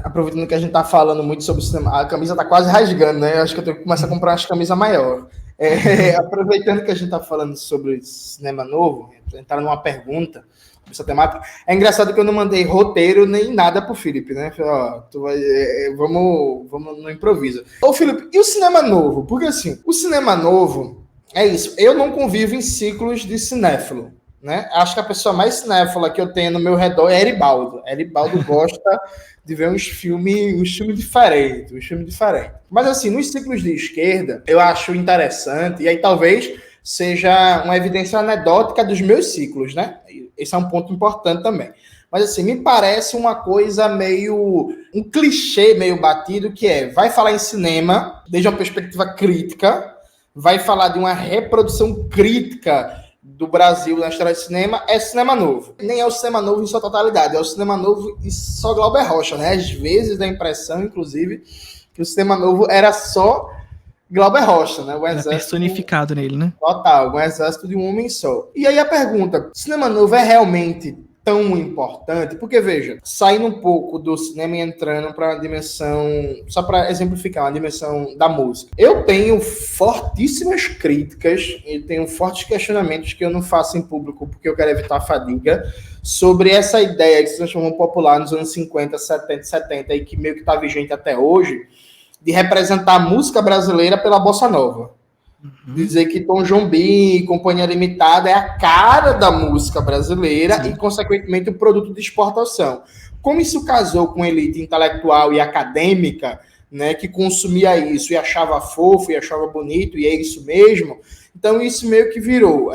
Aproveitando que a gente tá falando muito sobre o cinema, a camisa tá quase rasgando, né? Eu acho que eu tenho que começar a comprar umas camisas maiores. Aproveitando que a gente tá falando sobre cinema novo, entrar numa pergunta sobre essa temática. É engraçado que eu não mandei roteiro nem nada pro Felipe, né? Falei, ó, vamos no improviso. Ô, Felipe, e o cinema novo? Porque assim, o cinema novo é isso. Eu não convivo em ciclos de cinéfilo, né? Acho que a pessoa mais cinéfila que eu tenho no meu redor é Eribaldo. Eribaldo gosta de ver uns filmes diferentes. Mas assim, nos ciclos de esquerda, eu acho interessante, e aí talvez seja uma evidência anedótica dos meus ciclos, né? Esse é um ponto importante também. Mas assim, me parece uma coisa meio, um clichê meio batido, que é, vai falar em cinema, desde uma perspectiva crítica, vai falar de uma reprodução crítica do Brasil na história de cinema, é cinema novo. Nem é o cinema novo em sua totalidade, é o cinema novo e só Glauber Rocha, né? Às vezes dá a impressão, inclusive, que o cinema novo era só Glauber Rocha, né? Era personificado nele, né? Total, um exército de um homem só. E aí a pergunta, cinema novo é realmente tão importante? Porque, veja, saindo um pouco do cinema e entrando para uma dimensão, só para exemplificar, uma dimensão da música. Eu tenho fortíssimas críticas e tenho fortes questionamentos que eu não faço em público porque eu quero evitar a fadiga, sobre essa ideia que se transformou popular nos anos 50, 70 e que meio que está vigente até hoje, de representar a música brasileira pela bossa nova. Dizer que Tom Jobim e Companhia Limitada é a cara da música brasileira. Sim. E, consequentemente, um produto de exportação. Como isso casou com elite intelectual e acadêmica, né, que consumia isso e achava fofo e achava bonito, e é isso mesmo, então isso meio que virou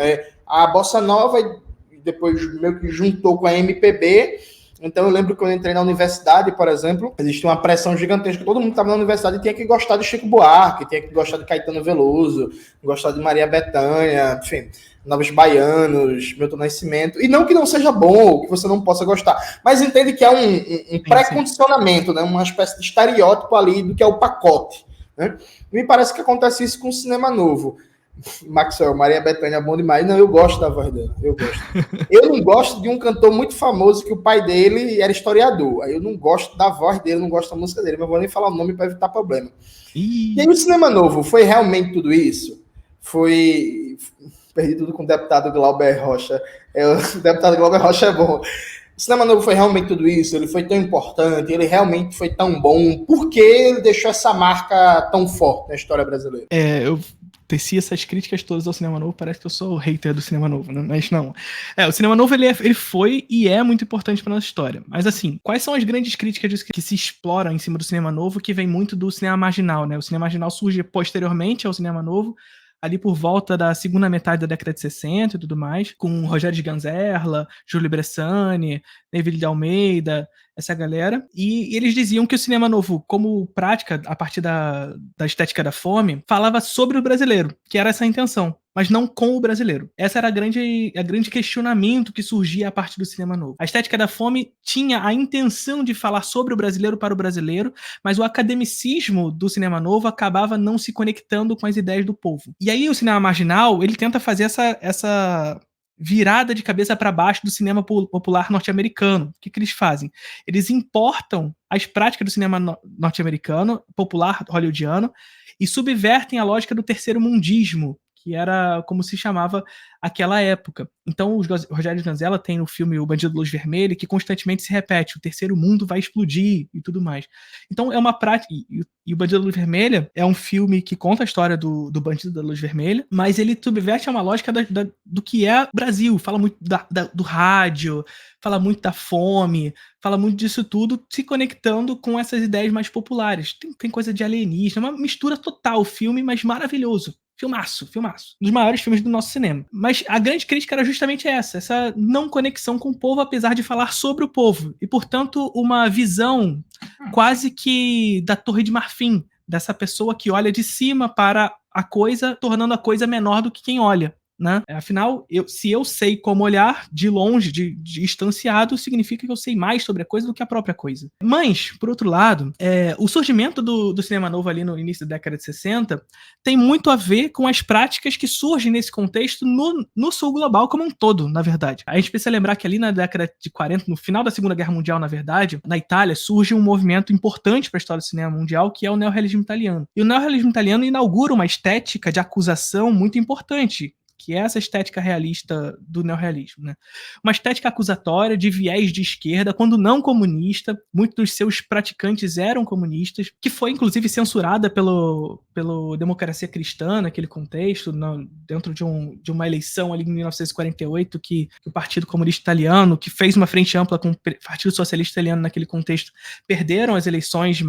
a bossa nova e depois meio que juntou com a MPB. Então eu lembro que quando eu entrei na universidade, por exemplo, existia uma pressão gigantesca. Todo mundo que estava na universidade tinha que gostar de Chico Buarque, tinha que gostar de Caetano Veloso, gostar de Maria Bethânia, enfim, Novos Baianos, Milton Nascimento. E não que não seja bom, ou que você não possa gostar, mas entende que é um pré-condicionamento, né? Uma espécie de estereótipo ali do que é o pacote, né? Me parece que acontece isso com o cinema novo. Maxwell, Maria Bethânia é bom demais. Não, eu gosto da voz dela. Eu gosto. Eu não gosto de um cantor muito famoso que o pai dele era historiador. Aí eu não gosto da voz dele, não gosto da música dele, mas vou nem falar o nome para evitar problema. E aí o cinema novo foi realmente tudo isso? Foi... Perdi tudo com o deputado Glauber Rocha. O deputado Glauber Rocha é bom. O cinema novo foi realmente tudo isso? Ele foi tão importante? Ele realmente foi tão bom? Por que ele deixou essa marca tão forte na história brasileira? Eu teci essas críticas todas ao cinema novo, parece que eu sou o hater do cinema novo, né? Mas não. O cinema novo, ele foi e é muito importante para nossa história. Mas assim, quais são as grandes críticas que se exploram em cima do cinema novo, que vem muito do cinema marginal, né? O cinema marginal surge posteriormente ao cinema novo, ali por volta da segunda metade da década de 60 e tudo mais, com Rogério de Ganzerla, Júlio Bressani, David de Almeida, essa galera. E eles diziam que o cinema novo, como prática, a partir da estética da fome, falava sobre o brasileiro, que era essa a intenção, mas não com o brasileiro. Essa era a grande questionamento que surgia a partir do cinema novo. A estética da fome tinha a intenção de falar sobre o brasileiro para o brasileiro, mas o academicismo do cinema novo acabava não se conectando com as ideias do povo. E aí o cinema marginal, ele tenta fazer essa virada de cabeça para baixo do cinema popular norte-americano. O que eles fazem? Eles importam as práticas do cinema norte-americano, popular hollywoodiano, e subvertem a lógica do terceiro mundismo, que era como se chamava aquela época. Então, o Rogério de Ganzella tem no filme O Bandido da Luz Vermelha, que constantemente se repete, o terceiro mundo vai explodir e tudo mais. Então, é uma prática... E o Bandido da Luz Vermelha é um filme que conta a história do Bandido da Luz Vermelha, mas ele subverte uma lógica do que é Brasil. Fala muito do rádio, fala muito da fome, fala muito disso tudo, se conectando com essas ideias mais populares. Tem coisa de alienígena, uma mistura total o filme, mas maravilhoso. Filmaço. Um dos maiores filmes do nosso cinema. Mas a grande crítica era justamente essa não conexão com o povo, apesar de falar sobre o povo. E, portanto, uma visão quase que da Torre de Marfim, dessa pessoa que olha de cima para a coisa, tornando a coisa menor do que quem olha. né? Afinal, se eu sei como olhar de longe, de distanciado, significa que eu sei mais sobre a coisa do que a própria coisa. Mas, por outro lado, o surgimento do cinema novo ali no início da década de 60 tem muito a ver com as práticas que surgem nesse contexto no sul global como um todo, na verdade. A gente precisa lembrar que ali na década de 40, no final da Segunda Guerra Mundial, na verdade, na Itália, surge um movimento importante para a história do cinema mundial, que é o neorrealismo italiano. E o neorrealismo italiano inaugura uma estética de acusação muito importante, que é essa estética realista do neorrealismo, né? Uma estética acusatória de viés de esquerda, quando não comunista, muitos dos seus praticantes eram comunistas, que foi inclusive censurada pelo Democracia Cristã naquele contexto, dentro de uma eleição ali em 1948, que o Partido Comunista Italiano, que fez uma frente ampla com o Partido Socialista Italiano naquele contexto, perderam as eleições,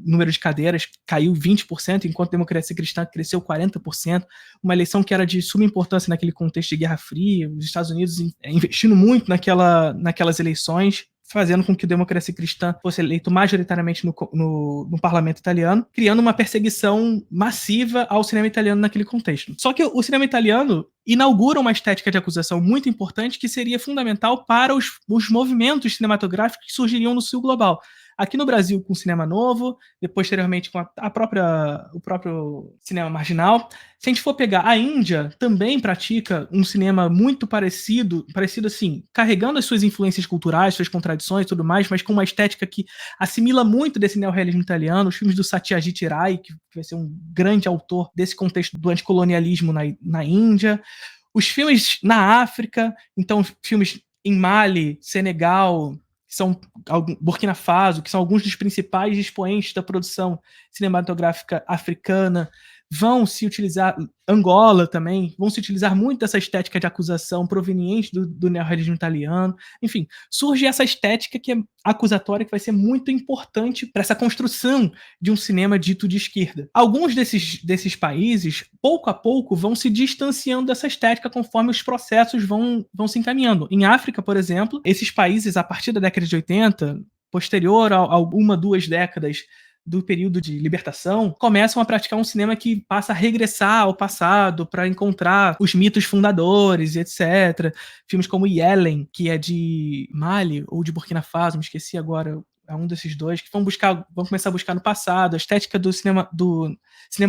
número de cadeiras caiu 20%, enquanto a Democracia Cristã cresceu 40%, uma eleição que era de suma importância naquele contexto de Guerra Fria, os Estados Unidos investindo muito naquelas eleições, fazendo com que a Democracia Cristã fosse eleito majoritariamente no parlamento italiano, criando uma perseguição massiva ao cinema italiano naquele contexto. Só que o cinema italiano inaugura uma estética de acusação muito importante que seria fundamental para os movimentos cinematográficos que surgiriam no sul global. Aqui no Brasil, com o cinema novo, depois, posteriormente, com o próprio cinema marginal. Se a gente for pegar a Índia, também pratica um cinema muito parecido assim, carregando as suas influências culturais, suas contradições e tudo mais, mas com uma estética que assimila muito desse neorrealismo italiano. Os filmes do Satyajit Ray, que vai ser um grande autor desse contexto do anticolonialismo na Índia. Os filmes na África, então filmes em Mali, Senegal, que são Burkina Faso, que são alguns dos principais expoentes da produção cinematográfica africana, vão se utilizar, Angola também, vão se utilizar muito dessa estética de acusação proveniente do neorrealismo italiano. Enfim, surge essa estética que é acusatória, que vai ser muito importante para essa construção de um cinema dito de esquerda. Alguns desses países, pouco a pouco, vão se distanciando dessa estética conforme os processos vão se encaminhando. Em África, por exemplo, esses países, a partir da década de 80, posterior a uma, 2 décadas do período de libertação, começam a praticar um cinema que passa a regressar ao passado para encontrar os mitos fundadores, etc. Filmes como Yellen, que é de Mali ou de Burkina Faso, me esqueci agora, é um desses dois, que vão começar a buscar no passado. A estética do cinema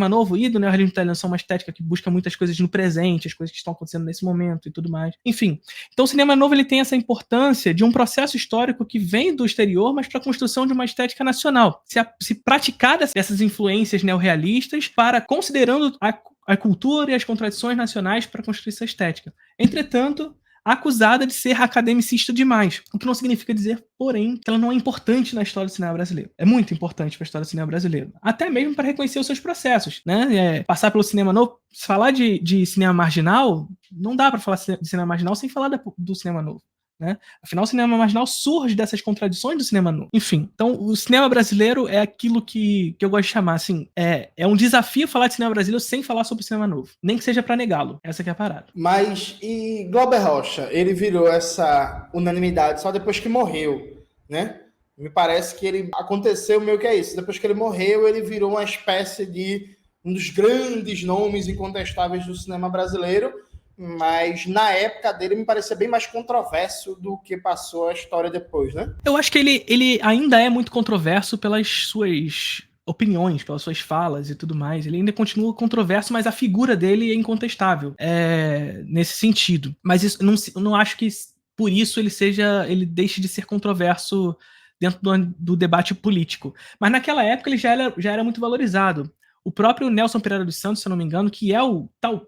novo e do neorrealismo italiano são uma estética que busca muitas coisas no presente, as coisas que estão acontecendo nesse momento e tudo mais. Enfim, então o cinema novo ele tem essa importância de um processo histórico que vem do exterior, mas para a construção de uma estética nacional. Se praticar dessas influências neorrealistas considerando a cultura e as contradições nacionais para construir essa estética. Entretanto, acusada de ser academicista demais, o que não significa dizer, porém, que ela não é importante na história do cinema brasileiro. É muito importante para a história do cinema brasileiro, até mesmo para reconhecer os seus processos, né? Passar pelo cinema novo, se falar de cinema marginal, não dá para falar de cinema marginal sem falar do cinema novo. Né? Afinal, o cinema marginal surge dessas contradições do cinema novo. Enfim, então o cinema brasileiro é aquilo que eu gosto de chamar, assim, é um desafio falar de cinema brasileiro sem falar sobre o cinema novo, nem que seja para negá-lo. Essa que é a parada. Mas, e Glauber Rocha, ele virou essa unanimidade só depois que morreu, né? Me parece que ele aconteceu meio que é isso. Depois que ele morreu, ele virou uma espécie de um dos grandes nomes incontestáveis do cinema brasileiro, mas na época dele me parecia bem mais controverso do que passou a história depois, né? Eu acho que ele ainda é muito controverso pelas suas opiniões, pelas suas falas e tudo mais. Ele ainda continua controverso, mas a figura dele é incontestável nesse sentido. Mas isso, não acho que por isso ele deixe de ser controverso dentro do debate político. Mas naquela época ele já era muito valorizado. O próprio Nelson Pereira dos Santos, se eu não me engano, que é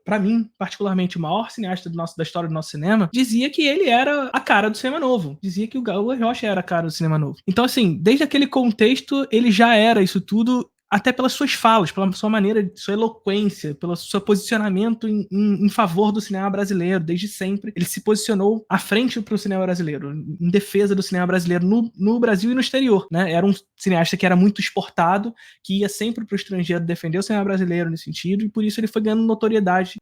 para mim, particularmente, o maior cineasta da história do nosso cinema, dizia que ele era a cara do cinema novo. Dizia que o Glauber Rocha era a cara do cinema novo. Então, assim, desde aquele contexto, ele já era isso tudo, até pelas suas falas, pela sua maneira, sua eloquência, pelo seu posicionamento em favor do cinema brasileiro, desde sempre. Ele se posicionou à frente para o cinema brasileiro, em defesa do cinema brasileiro no Brasil e no exterior, né? Era um cineasta que era muito exportado, que ia sempre para o estrangeiro defender o cinema brasileiro nesse sentido, e por isso ele foi ganhando notoriedade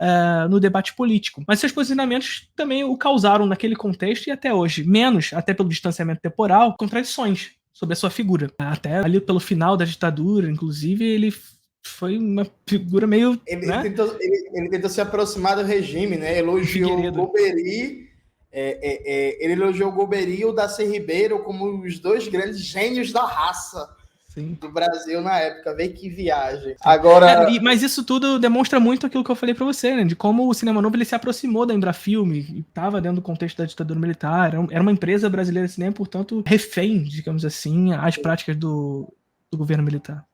no debate político. Mas seus posicionamentos também o causaram naquele contexto e até hoje, menos, até pelo distanciamento temporal, contradições sobre a sua figura. Até ali pelo final da ditadura, inclusive, ele foi uma figura meio... Ele, né? ele tentou se aproximar do regime, né? Elogiou o Golbery, ele elogiou o Golbery e o Darcy Ribeiro como os dois grandes gênios da raça. Sim. Do Brasil na época, vê que viagem. Agora... mas isso tudo demonstra muito aquilo que eu falei pra você, né? De como o Cinema Novo ele se aproximou da Embrafilme e estava dentro do contexto da ditadura militar. Era uma empresa brasileira de cinema, portanto, refém, digamos assim, às práticas do governo militar.